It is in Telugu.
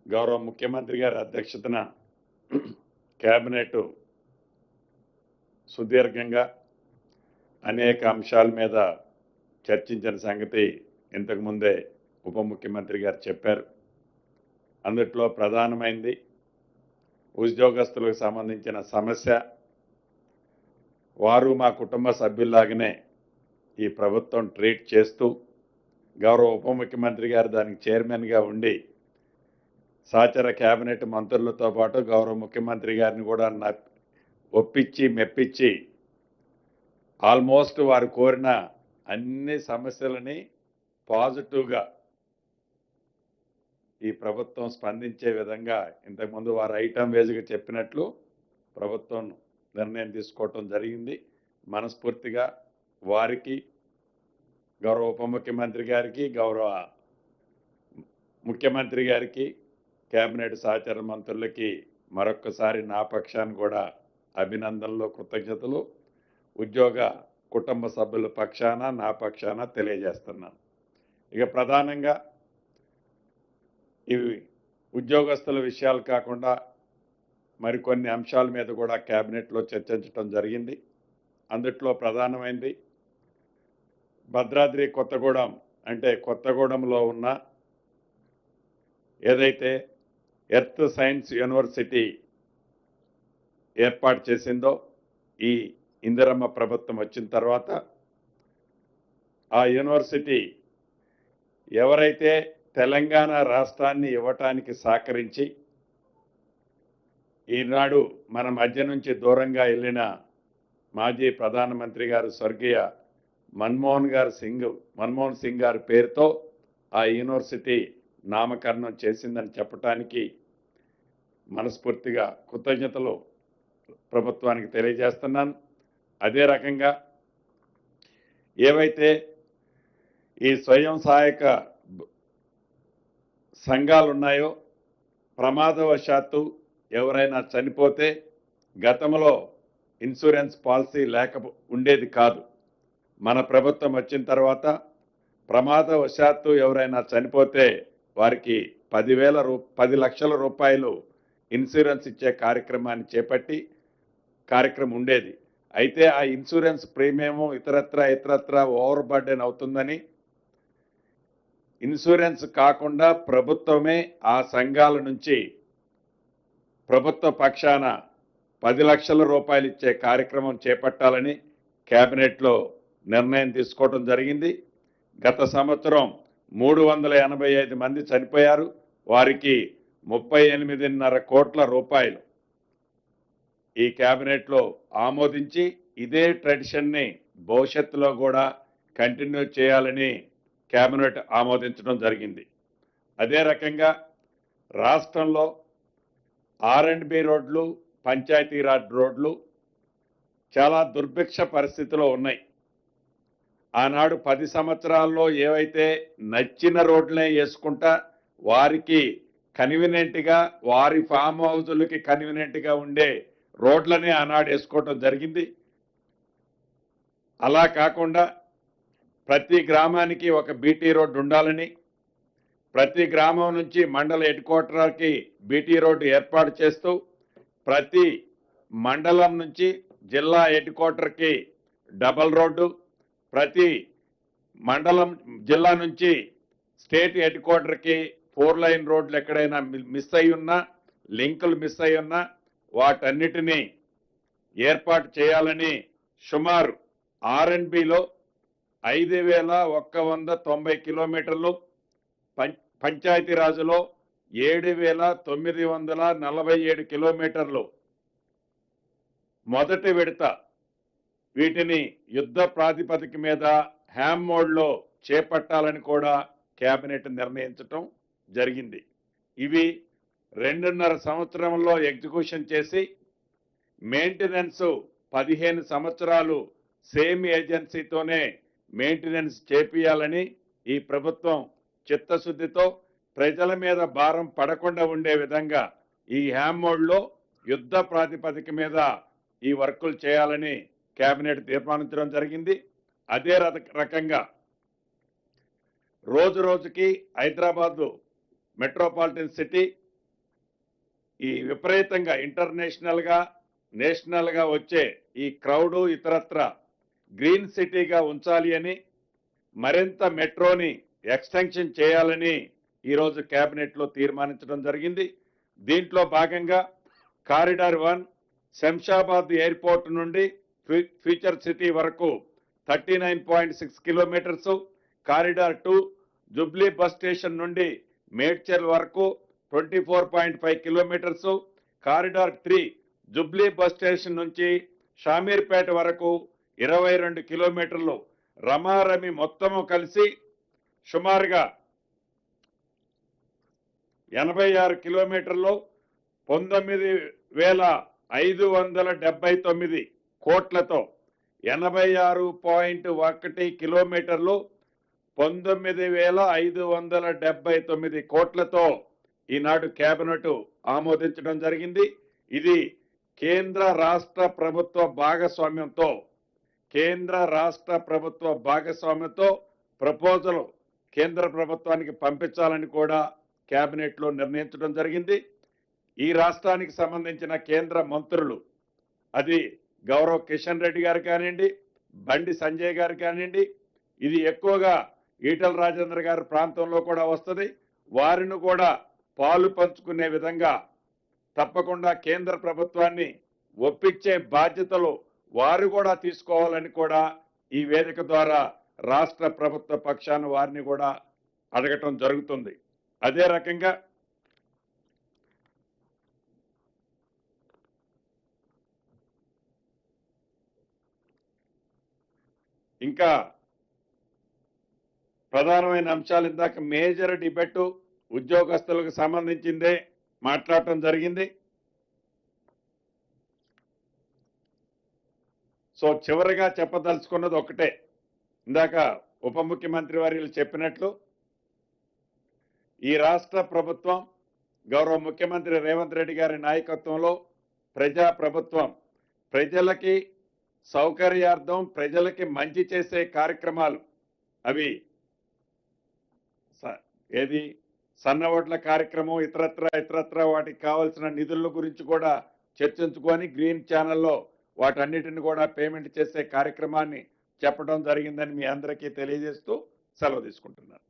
గౌరవ ముఖ్యమంత్రి గారి అధ్యక్షతన కేబినెట్ సుదీర్ఘంగా అనేక అంశాల మీద చర్చించిన సంగతి ఇంతకుముందే ఉప ముఖ్యమంత్రి గారు చెప్పారు. అందుట్లో ప్రధానమైంది ఉద్యోగస్తులకు సంబంధించిన సమస్య. వారు మా కుటుంబ సభ్యుల్లాగానే ఈ ప్రభుత్వం ట్రీట్ చేస్తూ గౌరవ ఉప ముఖ్యమంత్రి గారు దానికి చైర్మన్గా ఉండి సహచర కేబినెట్ మంత్రులతో పాటు గౌరవ ముఖ్యమంత్రి గారిని కూడా ఒప్పించి మెప్పించి ఆల్మోస్ట్ వారు కోరిన అన్ని సమస్యలని పాజిటివ్గా ఈ ప్రభుత్వం స్పందించే విధంగా ఇంతకుముందు వారు ఐటమ్ వేజ్గా చెప్పినట్లు ప్రభుత్వం నిర్ణయం తీసుకోవటం జరిగింది. మనస్ఫూర్తిగా వారికి, గౌరవ ఉప ముఖ్యమంత్రి గారికి, గౌరవ ముఖ్యమంత్రి గారికి, కేబినెట్ సహచర మంత్రులకి మరొక్కసారి నా పక్షాన్ని కూడా అభినందనలు, కృతజ్ఞతలు ఉద్యోగ కుటుంబ సభ్యుల పక్షాన నా పక్షాన తెలియజేస్తున్నాను. ఇక ప్రధానంగా ఇవి ఉద్యోగస్తుల విషయాలు కాకుండా మరికొన్ని అంశాల మీద కూడా కేబినెట్లో చర్చించడం జరిగింది. అందుట్లో ప్రధానమైంది భద్రాద్రి కొత్తగూడెం, అంటే కొత్తగూడెంలో ఉన్న ఏదైతే ఎర్త్ సైన్స్ యూనివర్సిటీ ఏర్పాటు చేసిందో ఈ ఇందిరమ్మ ప్రభుత్వం వచ్చిన తర్వాత ఆ యూనివర్సిటీ ఎవరైతే తెలంగాణ రాష్ట్రాన్ని ఇవ్వటానికి సహకరించి ఈనాడు మన మధ్య నుంచి దూరంగా వెళ్ళిన మాజీ ప్రధానమంత్రి గారు స్వర్గీయ మన్మోహన్ సింగ్ గారి పేరుతో ఆ యూనివర్సిటీ నామకరణం చేసిందని చెప్పటానికి మనస్ఫూర్తిగా కృతజ్ఞతలు ప్రభుత్వానికి తెలియజేస్తున్నాను. అదే రకంగా ఏవైతే ఈ స్వయం సహాయక సంఘాలు ఉన్నాయో, ప్రమాదవశాత్తు ఎవరైనా చనిపోతే గతంలో ఇన్సూరెన్స్ పాలసీ ఉండేది కాదు. మన ప్రభుత్వం వచ్చిన తర్వాత ప్రమాదవశాత్తు ఎవరైనా చనిపోతే వారికి 10 లక్షల రూపాయలు ఇన్సూరెన్స్ ఇచ్చే కార్యక్రమాన్ని చేపట్టి కార్యక్రమం ఉండేది. అయితే ఆ ఇన్సూరెన్స్ ప్రీమియం ఇతరత్ర ఓవర్ బర్డెన్ అవుతుందని ఇన్సూరెన్స్ కాకుండా ప్రభుత్వమే ఆ సంఘాల నుంచి ప్రభుత్వ పక్షాన 10 లక్షల రూపాయలు ఇచ్చే కార్యక్రమం చేపట్టాలని కేబినెట్లో నిర్ణయం తీసుకోవడం జరిగింది. గత సంవత్సరం 385 మంది చనిపోయారు. వారికి 38.5 కోట్ల రూపాయలు ఈ కేబినెట్లో ఆమోదించి ఇదే ట్రెడిషన్ని భవిష్యత్తులో కూడా కంటిన్యూ చేయాలని కేబినెట్ ఆమోదించడం జరిగింది. అదే రకంగా రాష్ట్రంలో R&B రోడ్లు, పంచాయతీరాజ్ రోడ్లు చాలా దుర్భిక్ష పరిస్థితిలో ఉన్నాయి. ఆనాడు 10 సంవత్సరాల్లో ఏవైతే నచ్చిన రోడ్లనే వేసుకుంటా వారికి కన్వీనియంట్గా, వారి ఫామ్ హౌజులకి కన్వీనియంట్గా ఉండే రోడ్లనే ఆనాడు వేసుకోవటం జరిగింది. అలా కాకుండా ప్రతి గ్రామానికి ఒక బీటీ రోడ్డు ఉండాలని, ప్రతి గ్రామం నుంచి మండల హెడ్ క్వార్టర్కి బీటీ రోడ్డు ఏర్పాటు చేస్తూ ప్రతి మండలం నుంచి జిల్లా హెడ్ క్వార్టర్కి డబల్ రోడ్డు, ప్రతి మండలం జిల్లా నుంచి స్టేట్ హెడ్ క్వార్టర్కి 4 లైన్ రోడ్లు ఎక్కడైనా మిస్ అయి ఉన్నా, లింకులు మిస్ అయి ఉన్నా వాటన్నిటినీ ఏర్పాటు చేయాలని సుమారు R&Bలో 5,190 కిలోమీటర్లు, పంచాయతీరాజులో 7,947 కిలోమీటర్లు మొదటి విడత వీటిని యుద్ధ ప్రాతిపదిక మీద హ్యామ్ మోడ్లో చేపట్టాలని కూడా కేబినెట్ నిర్ణయించటం జరిగింది. ఇవి 2.5 సంవత్సరంలో ఎగ్జిక్యూషన్ చేసి మెయింటెనెన్స్ 15 సంవత్సరాలు సేమ్ ఏజెన్సీతోనే మెయింటెనెన్స్ చేపియాలని ఈ ప్రభుత్వం చిత్తశుద్ధితో ప్రజల మీద భారం పడకుండా ఉండే విధంగా ఈ హ్యామ్ మోడ్లో యుద్ధ ప్రాతిపదిక మీద ఈ వర్కులు చేయాలని కేబినెట్ తీర్మానించడం జరిగింది. అదే రకంగా రోజు రోజుకి హైదరాబాద్ మెట్రోపాలిటన్ సిటీ ఈ విపరీతంగా ఇంటర్నేషనల్ గా నేషనల్ గా వచ్చే ఈ క్రౌడ్ ఇతరత్ర గ్రీన్ సిటీగా ఉంచాలి అని మరింత మెట్రోని ఎక్స్టెన్షన్ చేయాలని ఈరోజు కేబినెట్ లో తీర్మానించడం జరిగింది. దీంట్లో భాగంగా కారిడార్ 1 శంషాబాద్ ఎయిర్పోర్ట్ నుండి ఫ్యూచర్ సిటీ వరకు 39.6 kilometres, corridor 2 Jubilee bus station నుండి మేడ్చల్ వరకు 24.5 kilometres, corridor 3 Jubilee bus station నుంచి షామీర్పేట వరకు 22 కిలోమీటర్లు రమారమి మొత్తము కలిసి సుమారుగా 86 కిలోమీటర్లు 19,579 కోట్లతో 86.1 కిలోమీటర్లు 19,579 కోట్లతో ఈనాడు కేబినెట్ ఆమోదించడం జరిగింది. ఇది కేంద్ర రాష్ట్ర ప్రభుత్వ భాగస్వామ్యంతో ప్రపోజల్ కేంద్ర ప్రభుత్వానికి పంపించాలని కూడా కేబినెట్ లో నిర్ణయించడం జరిగింది. ఈ రాష్ట్రానికి సంబంధించిన కేంద్ర మంత్రులు, అది గౌరవ్ కిషన్ రెడ్డి గారు కానివ్వండి, బండి సంజయ్ గారు కానివ్వండి, ఇది ఎక్కువగా ఈటల రాజేంద్ర గారి ప్రాంతంలో కూడా వస్తుంది. వారిని కూడా పాలు పంచుకునే విధంగా తప్పకుండా కేంద్ర ప్రభుత్వాన్ని ఒప్పించే బాధ్యతలు వారు కూడా తీసుకోవాలని కూడా ఈ వేదిక ద్వారా రాష్ట్ర ప్రభుత్వ పక్షాన వారిని కూడా అడగటం జరుగుతుంది. అదే రకంగా ఇంకా ప్రధానమైన అంశాలు ఇందాక మేజర్ డిబేట్ ఉద్యోగస్తులకు సంబంధించిందే మాట్లాడటం జరిగింది. సో చివరిగా చెప్పదలుచుకున్నది ఒకటే, ఇందాక ఉప ముఖ్యమంత్రి వారు చెప్పినట్లు ఈ రాష్ట్ర ప్రభుత్వం గౌరవ ముఖ్యమంత్రి రేవంత్ రెడ్డి గారి నాయకత్వంలో ప్రజా ప్రభుత్వం ప్రజలకి సౌకర్యార్థం ప్రజలకి మంచి చేసే కార్యక్రమాలు, అవి ఏది సన్నవడ్ల కార్యక్రమం ఇతరత్ర వాటికి కావాల్సిన నిధుల గురించి కూడా చర్చించుకొని గ్రీన్ ఛానల్లో వాటన్నిటిని కూడా పేమెంట్ చేసే కార్యక్రమాన్ని చెప్పడం జరిగిందని మీ అందరికీ తెలియజేస్తూ సెలవు తీసుకుంటున్నాను.